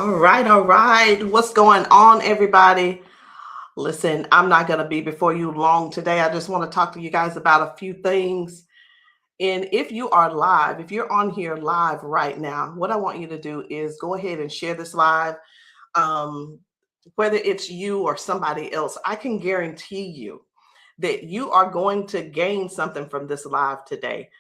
All right, all right. What's going on, everybody? Listen, I'm not going to be before you long today. I just want to talk to you guys about a few things. And if you are live, if you're on here live right now, what I want you to do is go ahead and share this live. Um, Whether it's you or somebody else, I can guarantee you that you are going to gain something from this live today.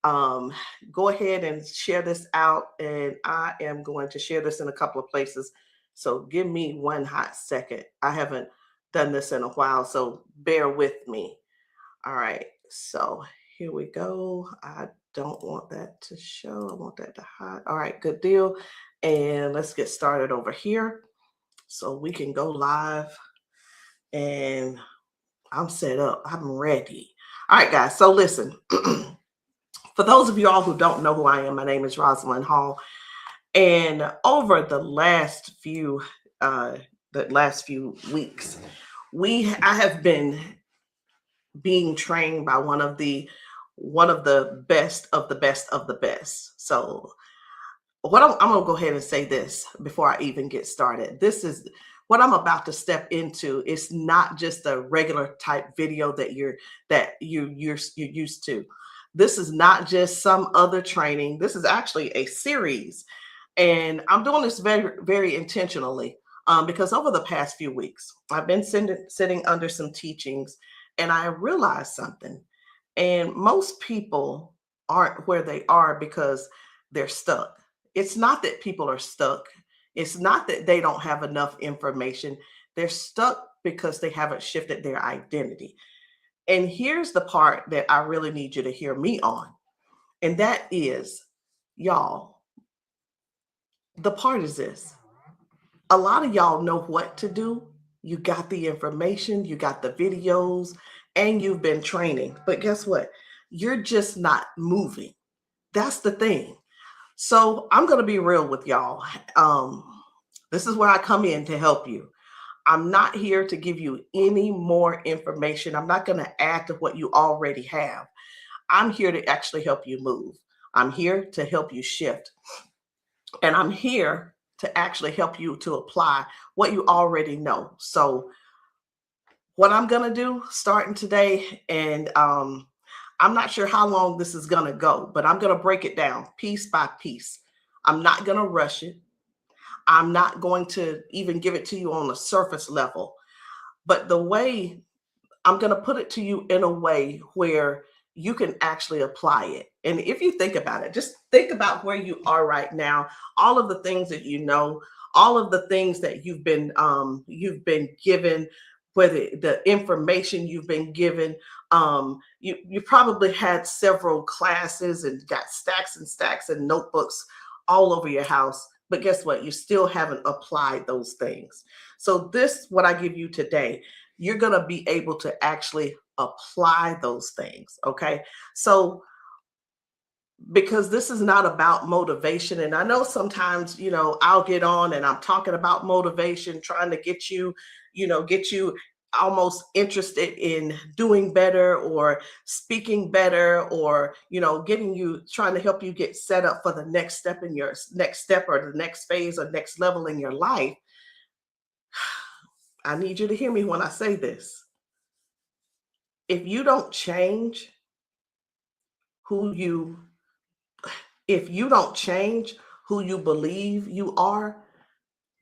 um, Go ahead and share this out, and I am going to share this in a couple of places. So give me one hot second. I haven't done this in a while, so bear with me. All right, so here we go. I don't want that to show. I want that to hide. All right, good deal. And let's get started over here so we can go live. And I'm set up. I'm ready. All right, guys. So listen. For those of you all who don't know who I am, my name is Rosalind Hall, and over uh, the last few weeks, I have been being trained by one of the best of the best of the best. So, I'm gonna go ahead and say this before I even get started. This is what I'm about to step into. It's not just a regular type video you're used to. This is not just some other training. This is actually a series, and I'm doing this very very intentionally, because over the past few weeks I've been sitting under some teachings, and I realized something. And most people aren't where they are because they're stuck. It's not that people are stuck. It's not that they don't have enough information. They're stuck because they haven't shifted their identity. And here's the part that I really need you to hear me on. And that is, y'all, the part is this. A lot of y'all know what to do. You got the information, you got the videos, and you've been training. But guess what? You're just not moving. That's the thing. So I'm going to be real with y'all. This is where I come in to help you. I'm not here to give you any more information. I'm not going to add to what you already have. I'm here to actually help you move. I'm here to help you shift. And I'm here to actually help you to apply what you already know. So, what I'm going to do starting today, and I'm not sure how long this is going to go, but I'm going to break it down piece by piece. I'm not going to rush it. I'm not going to even give it to you on a surface level. But the way I'm going to put it to you in a way where you can actually apply it. And if you think about it, just think about where you are right now, all of the things that you know, all of the things that you've been given, whether the information you've been given. You probably had several classes and got stacks and stacks and notebooks all over your house. But guess what? You still haven't applied those things. So this, what I give you today, you're going to be able to actually apply those things. Okay. So, because this is not about motivation. And I know sometimes, I'll get on and I'm talking about motivation, trying to get you almost interested in doing better or speaking better, or, getting you, trying to help you get set up for the next step in your next step or the next phase or next level in your life. I need you to hear me when I say this. If you don't change who you if you don't change who you believe you are,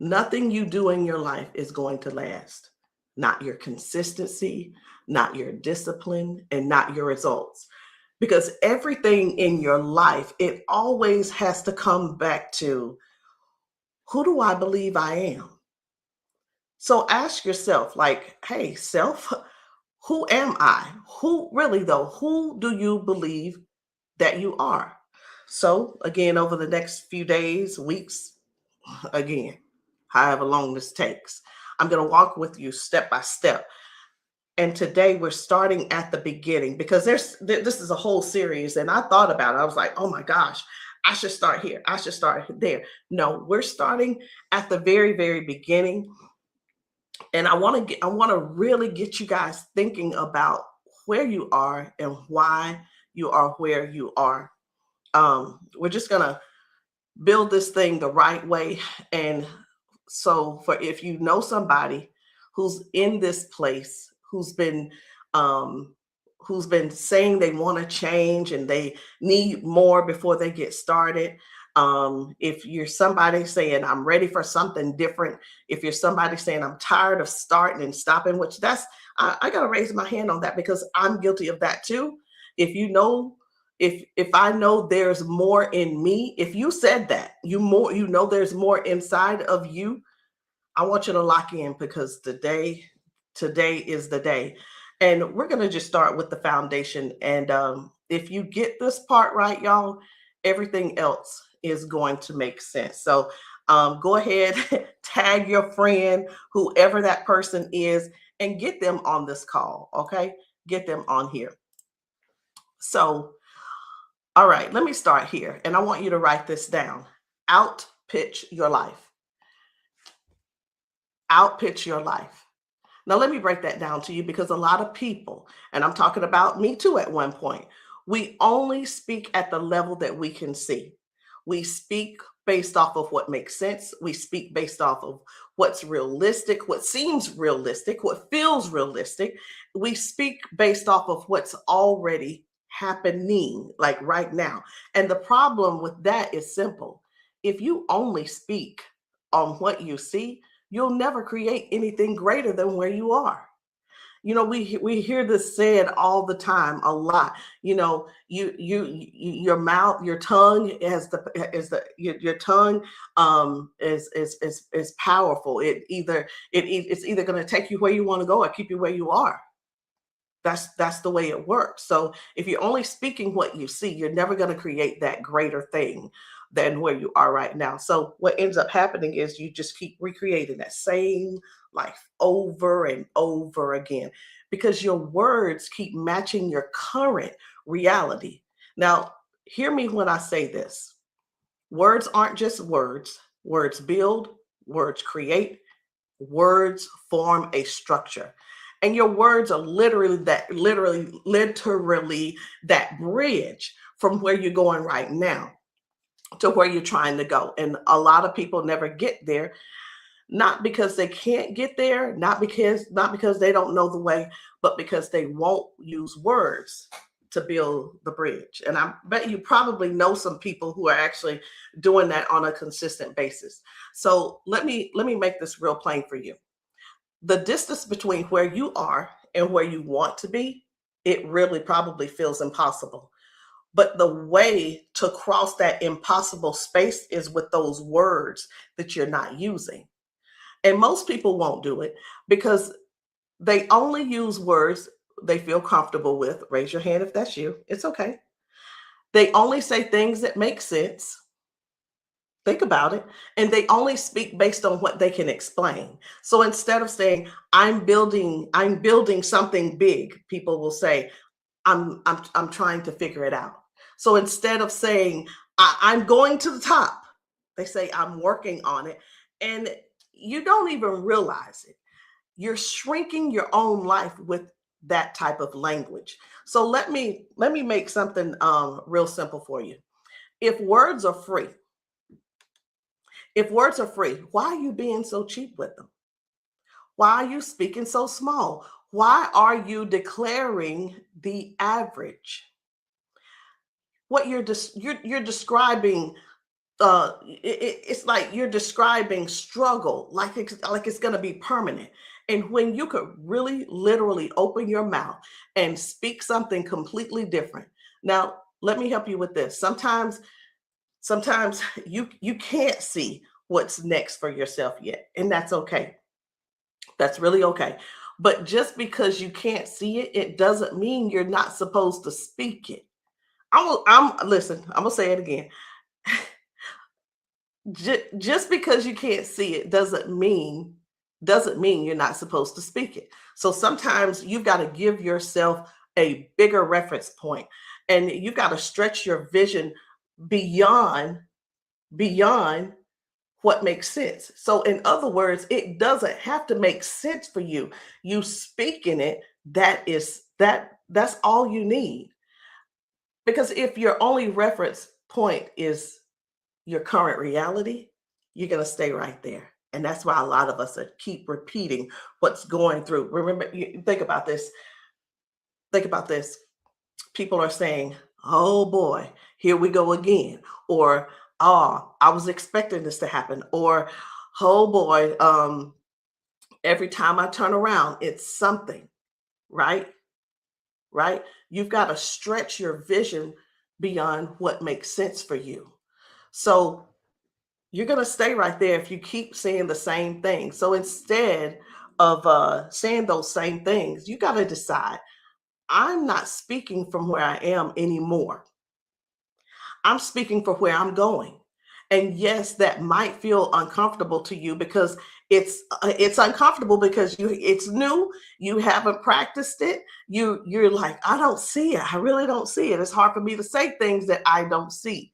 nothing you do in your life is going to last. Not your consistency, not your discipline, and not your results. Because everything in your life, it always has to come back to, who do I believe I am? So ask yourself, like, hey, self, who am I? Who really, though, who do you believe that you are? So, again, over the next few days, weeks, again, however long this takes, I'm going to walk with you step by step. And today we're starting at the beginning, because this is a whole series. And I thought about it. I was like, oh my gosh, I should start here. I should start there. No, we're starting at the very, very beginning. And I want to really get you guys thinking about where you are and why you are where you are. We're just gonna build this thing the right way. And so for if you know somebody who's in this place, um who's been saying they want to change and they need more before they get started, if you're somebody saying I'm ready for something different, if you're somebody saying I'm tired of starting and stopping, which that's I gotta raise my hand on that because I'm guilty of that too. If you know, if I know there's more in me, if you said that you know there's more inside of you, I want you to lock in because today is the day. And we're going to just start with the foundation. And if you get this part right, y'all, everything else is going to make sense. So go ahead, tag your friend, whoever that person is, and get them on this call. Okay. Get them on here. So, all right, let me start here. And I want you to write this down. Outpitch your life. Outpitch your life. Now, let me break that down to you because a lot of people, and I'm talking about me too at one point, we only speak at the level that we can see. We speak based off of what makes sense. We speak based off of what's realistic, what seems realistic, what feels realistic. We speak based off of what's already happening, like right now. And the problem with that is simple. If you only speak on what you see, you'll never create anything greater than where you are. You know, we hear this said all the time, a lot. You know, your mouth, your tongue your tongue is powerful. It's either going to take you where you want to go or keep you where you are. That's the way it works. So if you're only speaking what you see, you're never going to create that greater thing than where you are right now. So what ends up happening is you just keep recreating that same life over and over again because your words keep matching your current reality. Now, hear me when I say this. Words aren't just words. Words build, words create, words form a structure. And your words are literally that bridge from where you're going right now to where you're trying to go. And a lot of people never get there, not because they can't get there, not because they don't know the way, but because they won't use words to build the bridge. And I bet you probably know some people who are actually doing that on a consistent basis. So let me make this real plain for you. The distance between where you are and where you want to be, it really probably feels impossible. But the way to cross that impossible space is with those words that you're not using. And most people won't do it because they only use words they feel comfortable with. Raise your hand if that's you. It's okay. They only say things that make sense. Think about it. And they only speak based on what they can explain. So instead of saying, I'm building something big, people will say, I'm trying to figure it out. So instead of saying, I'm going to the top, they say, I'm working on it. And you don't even realize it. You're shrinking your own life with that type of language. So let me make something real simple for you. If words are free, if words are free, why are you being so cheap with them? Why are you speaking so small? Why are you declaring the average? What you're describing, it's like you're describing struggle, like it's going to be permanent. And when you could really literally open your mouth and speak something completely different. Now, let me help you with this. Sometimes you can't see what's next for yourself yet, and that's okay. That's really okay. But just because you can't see it, it doesn't mean you're not supposed to speak it. I'm listen, I'm gonna say it again. Just because you can't see it doesn't mean you're not supposed to speak it. So sometimes you've got to give yourself a bigger reference point, and you've got to stretch your vision beyond beyond what makes sense. So in other words, it doesn't have to make sense for you. You speaking it, that's all you need. Because if your only reference point is your current reality, you're going to stay right there. And that's why a lot of us keep repeating what's going through. Remember, think about this. Think about this. People are saying, oh boy, here we go again. Or, oh, I was expecting this to happen. Or, oh boy, every time I turn around, it's something, right? Right? You've got to stretch your vision beyond what makes sense for you. So you're going to stay right there if you keep saying the same thing. So instead of saying those same things, you got to decide, I'm not speaking from where I am anymore. I'm speaking for where I'm going. And yes, that might feel uncomfortable to you because it's uncomfortable because it's new, you haven't practiced it. You're like, I don't see it. I really don't see it. It's hard for me to say things that I don't see.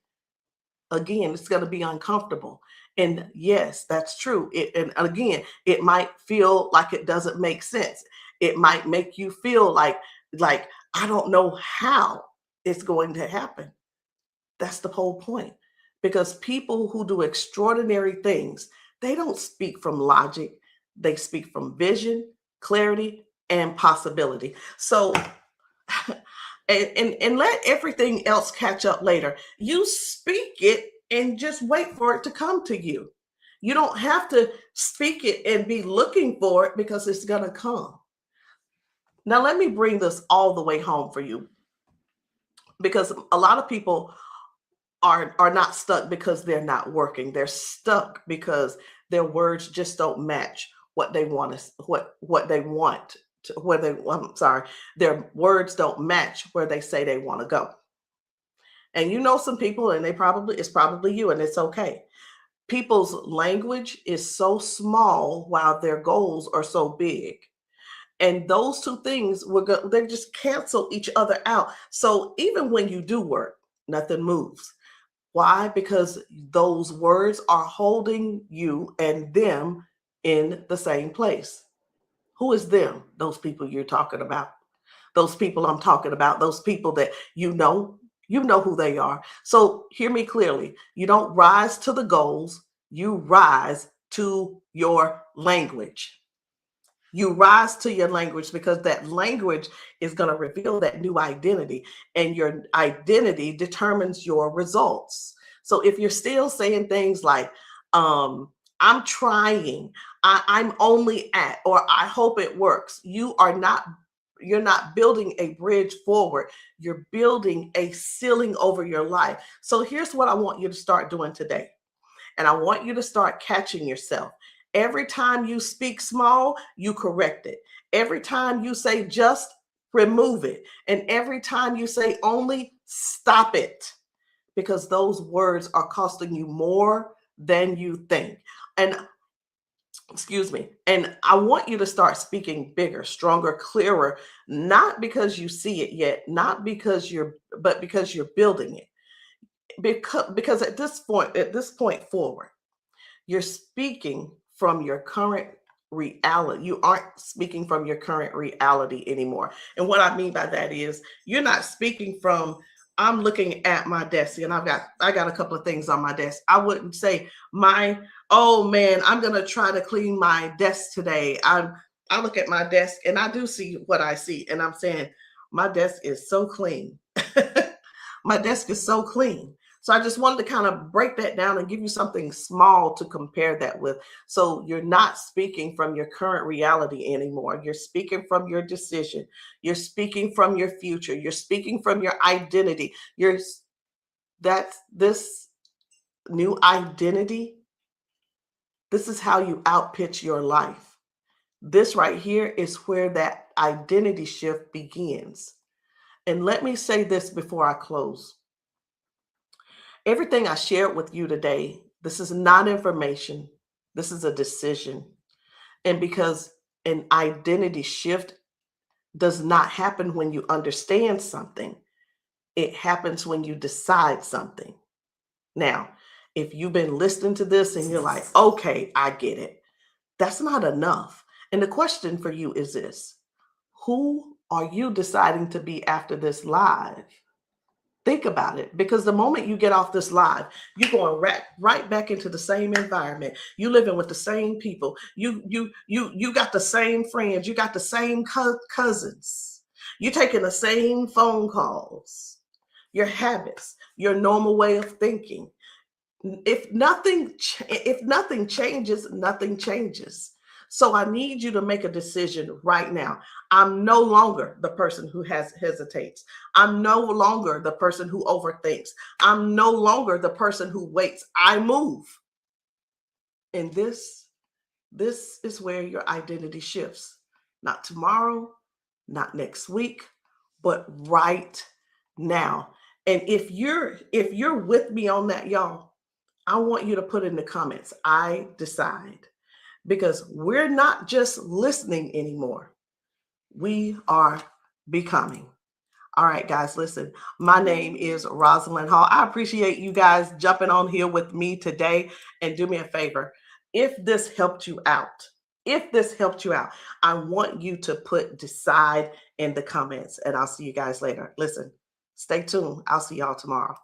Again, it's going to be uncomfortable. And yes, that's true. And again, it might feel like it doesn't make sense. It might make you feel like I don't know how it's going to happen. That's the whole point. Because people who do extraordinary things, they don't speak from logic, they speak from vision, clarity, and possibility. So, and let everything else catch up later. You speak it and just wait for it to come to you. You don't have to speak it and be looking for it because it's going to come. Now, let me bring this all the way home for you because a lot of people are not stuck because they're not working. They're stuck because their words just don't match what they want to what they want to, where they I'm sorry, their words don't match where they say they want to go. And you know some people and it's probably you and it's okay. People's language is so small while their goals are so big. And those two things they just cancel each other out. So even when you do work, nothing moves. Why? Because those words are holding you and them in the same place. Who is them? Those people you're talking about. Those people I'm talking about. Those people that you know who they are. So hear me clearly. You don't rise to the goals, you rise to your language. You rise to your language because that language is going to reveal that new identity, and your identity determines your results. So if you're still saying things like, I'm trying, I'm only at, or I hope it works, you're not building a bridge forward. You're building a ceiling over your life. So here's what I want you to start doing today. And I want you to start catching yourself. Every time you speak small, you correct it. Every time you say just, remove it. And every time you say only, stop it. Because those words are costing you more than you think. And excuse me. And I want you to start speaking bigger, stronger, clearer, not because you see it yet, not because but because you're building it. Because at this point forward, you're speaking from your current reality. You aren't speaking from your current reality anymore. And what I mean by that is you're not speaking from, I'm looking at my desk and I got a couple of things on my desk. I wouldn't say oh man, I'm gonna try to clean my desk today. I look at my desk and I do see what I see. And I'm saying, my desk is so clean. My desk is so clean. So I just wanted to kind of break that down and give you something small to compare that with. So you're not speaking from your current reality anymore. You're speaking from your decision. You're speaking from your future. You're speaking from your identity. That's this new identity. This is how you outpitch your life. This right here is where that identity shift begins. And let me say this before I close. Everything I shared with you today, this is not information. This is a decision. And because an identity shift does not happen when you understand something, it happens when you decide something. Now, if you've been listening to this and you're like, okay, I get it, that's not enough. And the question for you is this: who are you deciding to be after this live? Think about it, because the moment you get off this live, you're going right back into the same environment. You living with the same people. You got the same friends. You got the same cousins. You're taking the same phone calls. Your habits, your normal way of thinking. If nothing changes, nothing changes. So I need you to make a decision right now. I'm no longer the person who hesitates. I'm no longer the person who overthinks. I'm no longer the person who waits. I move. And this is where your identity shifts. Not tomorrow, not next week, but right now. And if you're with me on that, y'all, I want you to put in the comments, I decide. Because we're not just listening anymore. We are becoming. All right, guys, listen, my name is Rosalind Hall. I appreciate you guys jumping on here with me today. And do me a favor, if this helped you out, I want you to put decide in the comments, and I'll see you guys later. Listen, stay tuned. I'll see y'all tomorrow.